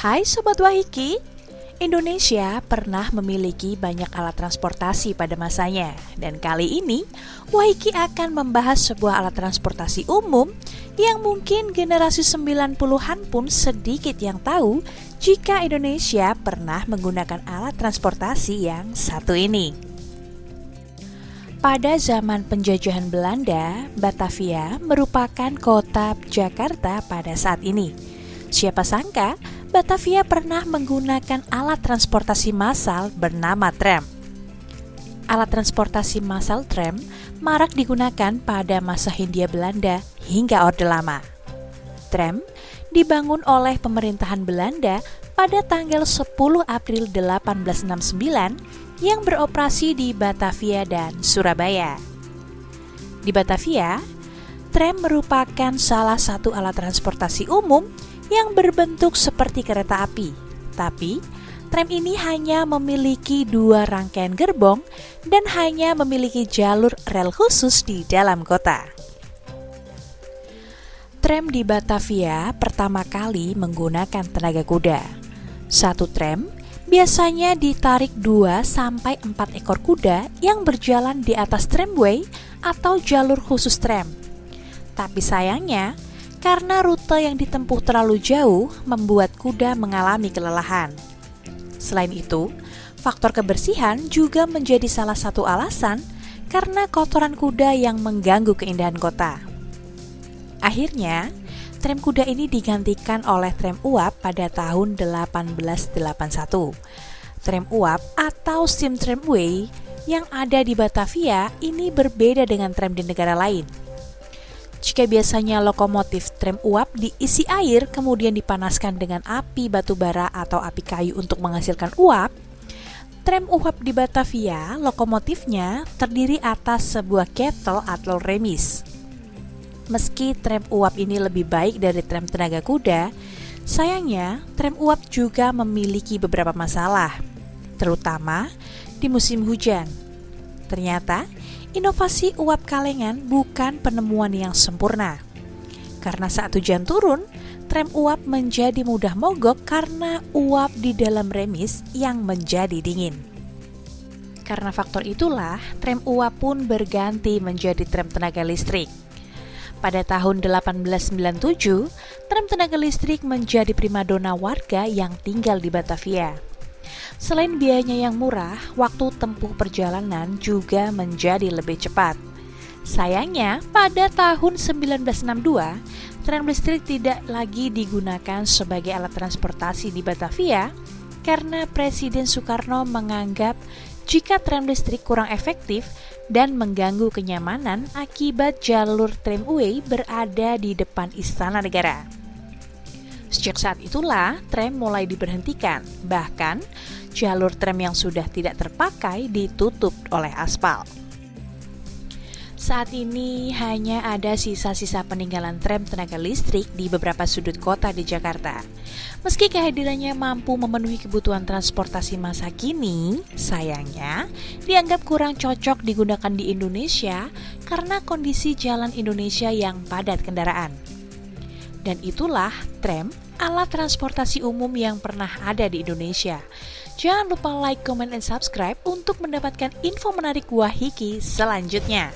Hai Sobat Wahiki, Indonesia pernah memiliki banyak alat transportasi pada masanya. Dan kali ini, Wahiki akan membahas sebuah alat transportasi umum yang mungkin generasi 90-an pun sedikit yang tahu jika Indonesia pernah menggunakan alat transportasi yang satu ini. Pada zaman penjajahan Belanda, Batavia merupakan kota Jakarta pada saat ini. Siapa sangka Batavia pernah menggunakan alat transportasi massal bernama tram. Alat transportasi massal tram marak digunakan pada masa Hindia Belanda hingga Orde Lama. Tram dibangun oleh pemerintahan Belanda pada tanggal 10 April 1869 yang beroperasi di Batavia dan Surabaya. Di Batavia, tram merupakan salah satu alat transportasi umum yang berbentuk seperti kereta api. Tapi, tram ini hanya memiliki 2 rangkaian gerbong dan hanya memiliki jalur rel khusus di dalam kota. Tram di Batavia pertama kali menggunakan tenaga kuda. Satu tram biasanya ditarik 2-4 ekor kuda yang berjalan di atas tramway atau jalur khusus tram. Tapi sayangnya, karena rute yang ditempuh terlalu jauh membuat kuda mengalami kelelahan. Selain itu, faktor kebersihan juga menjadi salah satu alasan karena kotoran kuda yang mengganggu keindahan kota. Akhirnya, tram kuda ini digantikan oleh tram uap pada tahun 1881. Tram uap atau steam tramway yang ada di Batavia ini berbeda dengan tram di negara lain. Jika biasanya lokomotif tram uap diisi air kemudian dipanaskan dengan api batu bara atau api kayu untuk menghasilkan uap, tram uap di Batavia lokomotifnya terdiri atas sebuah kettle atau remis. Meski tram uap ini lebih baik dari tram tenaga kuda, sayangnya tram uap juga memiliki beberapa masalah, terutama di musim hujan. Ternyata, inovasi uap kalengan bukan penemuan yang sempurna. Karena saat hujan turun, tram uap menjadi mudah mogok karena uap di dalam remis yang menjadi dingin. Karena faktor itulah, tram uap pun berganti menjadi tram tenaga listrik. Pada tahun 1897, tram tenaga listrik menjadi primadona warga yang tinggal di Batavia. Selain biayanya yang murah, waktu tempuh perjalanan juga menjadi lebih cepat. Sayangnya, pada tahun 1962, tram listrik tidak lagi digunakan sebagai alat transportasi di Batavia karena Presiden Soekarno menganggap jika tram listrik kurang efektif dan mengganggu kenyamanan akibat jalur tramway berada di depan Istana Negara. Sejak saat itulah, tram mulai diberhentikan, bahkan jalur tram yang sudah tidak terpakai ditutup oleh aspal. Saat ini hanya ada sisa-sisa peninggalan tram tenaga listrik di beberapa sudut kota di Jakarta. Meski kehadirannya mampu memenuhi kebutuhan transportasi masa kini, sayangnya dianggap kurang cocok digunakan di Indonesia karena kondisi jalan Indonesia yang padat kendaraan. Dan itulah tram, alat transportasi umum yang pernah ada di Indonesia. Jangan lupa like, comment, dan subscribe untuk mendapatkan info menarik Wahiki selanjutnya.